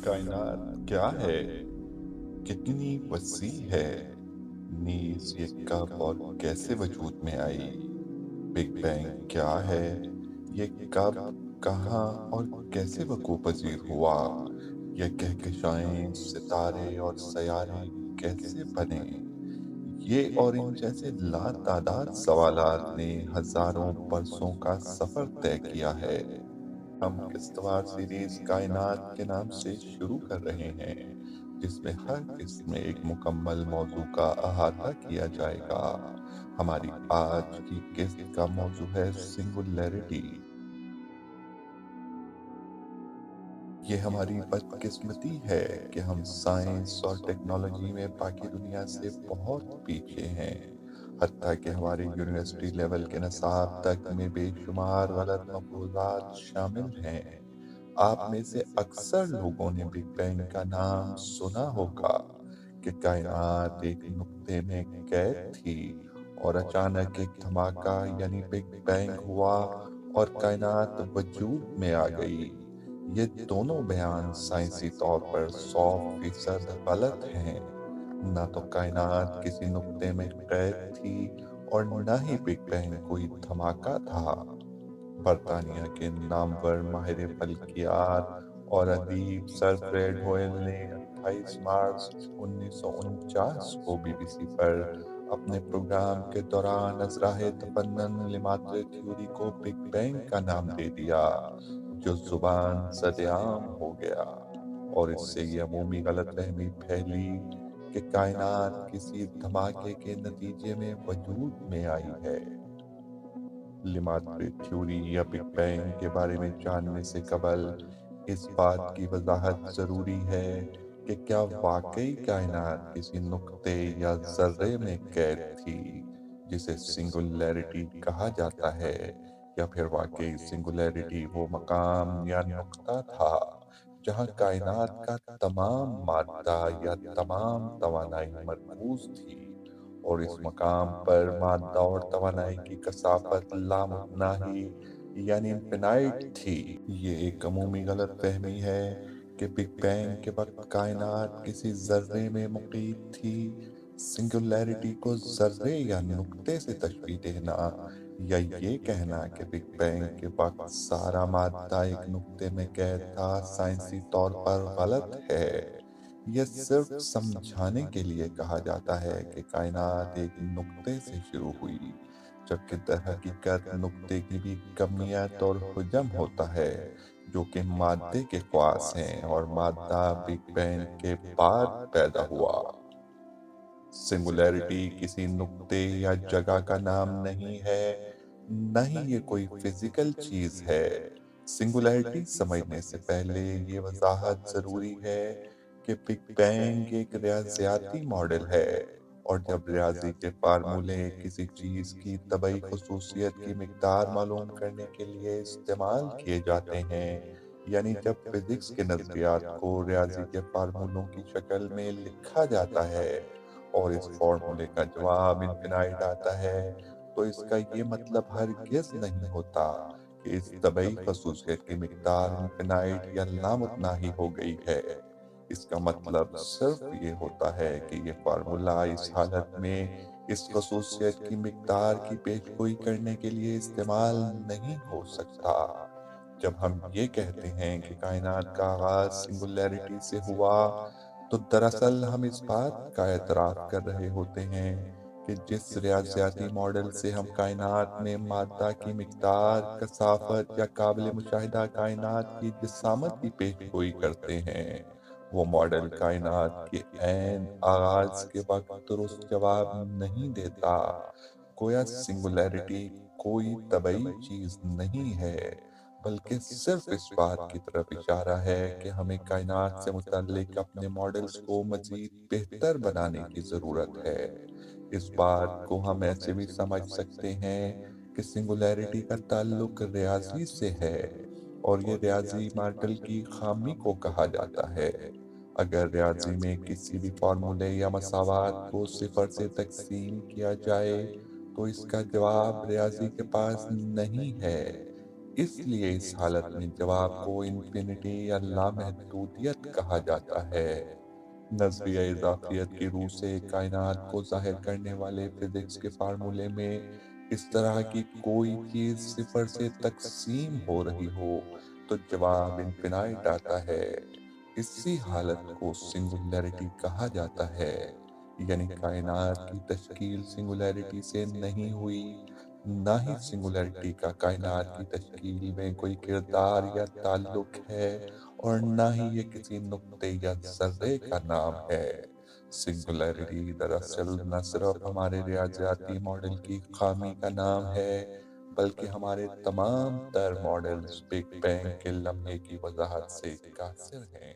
कायनात क्या है, कितनी वसी है, नीज ये कब और कैसे वजूद में आई। बिग बैंग क्या है, ये कब, कहाँ और कैसे वकूअ पजीर हुआ। ये कहकशाएं, सितारे और सयारे कैसे बने। ये और इन जैसे लातादाद सवालात ने हजारों बरसों का सफर तय किया है। हम किस्तवार सीरीज कायनात के नाम से शुरू कर रहे हैं, जिसमें हर किस्त में एक मुकम्मल मौजू का अहाता किया जाएगा। हमारी आज की किस्त का मौजू है सिंगुलैरिटी। ये हमारी बदकिस्मती है कि हम साइंस और टेक्नोलॉजी में बाकी दुनिया से बहुत पीछे हैं। हत्ता कि हमारे यूनिवर्सिटी लेवल के नसाब तक में बेशुमार गलत मफरूज़ात शामिल हैं। आप में से अक्सर लोगों ने बिग बैंग का नाम सुना होगा कि कायनात एक नुक्ते में कैद थी और अचानक एक धमाका यानी बिग बैंग हुआ और कायनात वजूद में आ गई। ये दोनों बयान साइंसी तौर पर 100% गलत हैं। ना तो कायनात किसी नुक्ते में कैद थी और न ही बिग बैंग कोई धमाका था। बरतानिया के नामवर माहिर फल्कियात और अदीब सर फ्रेड होयल ने 28 मार्च 1949 को बीबीसी पर अपने प्रोग्राम के दौरान अज़राहे तफन्नुन लिमात्र थ्योरी को बिग बैंग का नाम दे दिया, जो जुबान सरेआम हो गया। और इससे ये अमूमी गलतफहमी फैली कि कायनात किसी धमाके के नतीजे में वजूद में आई है। लिमात्री थ्योरी या बिग बैंग के बारे में जानने से कबल इस बात की वजाहत जरूरी है कि क्या वाकई कायनात किसी नुक्ते या जर्रे में कैद थी, जिसे सिंगुलैरिटी कहा जाता है, या फिर वाकई सिंगुलैरिटी वो मकाम या नुक्ता था जहां कायनात का तमाम मादा या तमाम तवानाई मरकूज थी और इस मकाम पर मादा और तवानाई की कसाफत लामुतनाही यानी इनफिनाइट थी। ये एक अमूमी गलत फहमी है कि बिग बैंग के वक्त कायनात किसी जर्रे में मुकीम थी। सिंगुलैरिटी को जर्रे या नुक्ते से तशबीह देना या ये कहना कि बिग बैंग के वक्त सारा मादा एक नुक्ते में कैद था साइंसी तौर पर गलत है। यह सिर्फ समझाने के लिए कहा जाता है कि कायनात एक नुक्ते से शुरू हुई, जबकि दरहकीकत नुक्ते की भी कमियत और हुजम होता है, जो कि मादे के ख्वास हैं और मादा बिग बैंग के बाद पैदा हुआ। सिंगुलैरिटी किसी नुक्ते या जगह का नाम नहीं है, न ही ये कोई फिजिकल चीज है। सिंगुलैरिटी समझने से पहले ये वजाहत जरूरी है कि बिग बैंग एक रियाजियाती मॉडल है, और जब रियाजी के फार्मूले किसी चीज की तबई खसूसियत की मिकदार मालूम करने के लिए इस्तेमाल किए जाते हैं, यानी जब फिजिक्स के नजरियात को रियाजी के फार्मूलों की शक्ल में लिखा जाता है और इस फॉर्मूले का जवाब इनफिनाइट आता है, तो इसका ये मतलब हरगिज नहीं होता कि इस तबई खसूसियत की मिकदार इनफिनाइट या लामुतनाही हो गई है। इसका मतलब सिर्फ ये होता है कि ये फार्मूला इस हालत में इस खसूसियत की मिकदार की पेशगोई करने के लिए इस्तेमाल नहीं हो सकता। जब हम ये कहते हैं कि कायनात का आगाज सिंगुलैरिटी से हुआ, तो दरअसल हम इस बात का एतराफ कर रहे होते हैं कि जिस रियाजियाती मॉडल से हम कायनात में मादा की मिकदार, कसाफत या काबिल मुशाहिदा कायनात की जिसामत की पेशगोई करते हैं, वो मॉडल कायनात के ऐन आगाज के वक्त दुरुस्त जवाब नहीं देता। गोया सिंगुलैरिटी कोई तबई चीज नहीं है, बल्कि सिर्फ इस बात की तरफ इशारा है कि हमें कायनात से मुताल्लिक अपने मॉडल्स को मजीद बेहतर बनाने की ज़रूरत है। इस बात को हम ऐसे भी समझ सकते हैं कि सिंगुलैरिटी का ताल्लुक रियाजी से है, और ये रियाजी मॉडल की खामी को कहा जाता है। अगर रियाजी में किसी भी फार्मूले या मसावात को सिफर से तकसीम किया जाए, तो इसका जवाब रियाजी के पास नहीं है। اس لیے اس حالت میں جواب کو انفینٹی یا لامحدودیت کہا جاتا ہے۔ نظریہ اضافیت کی روح سے کائنات کو ظاہر کرنے والے فزکس کے فارمولے میں اس طرح کی کوئی چیز صفر سے تقسیم ہو رہی ہو تو جواب انفینائٹ آتا ہے۔ اسی حالت کو سنگولیرٹی کہا جاتا ہے، یعنی کائنات کی تشکیل سنگولیرٹی سے نہیں ہوئی، نہ ہی سنگولیرٹی کا کائنات کی تشکیل میں کوئی کردار یا تعلق ہے، اور نہ ہی یہ کسی نقطے یا ذرے کا نام ہے۔ سنگولیرٹی دراصل نہ صرف ہمارے ریاضیاتی ماڈل کی خامی کا نام ہے، بلکہ ہمارے تمام تر ماڈلز بگ بینگ کے لمحے کی وضاحت سے قاصر ہیں۔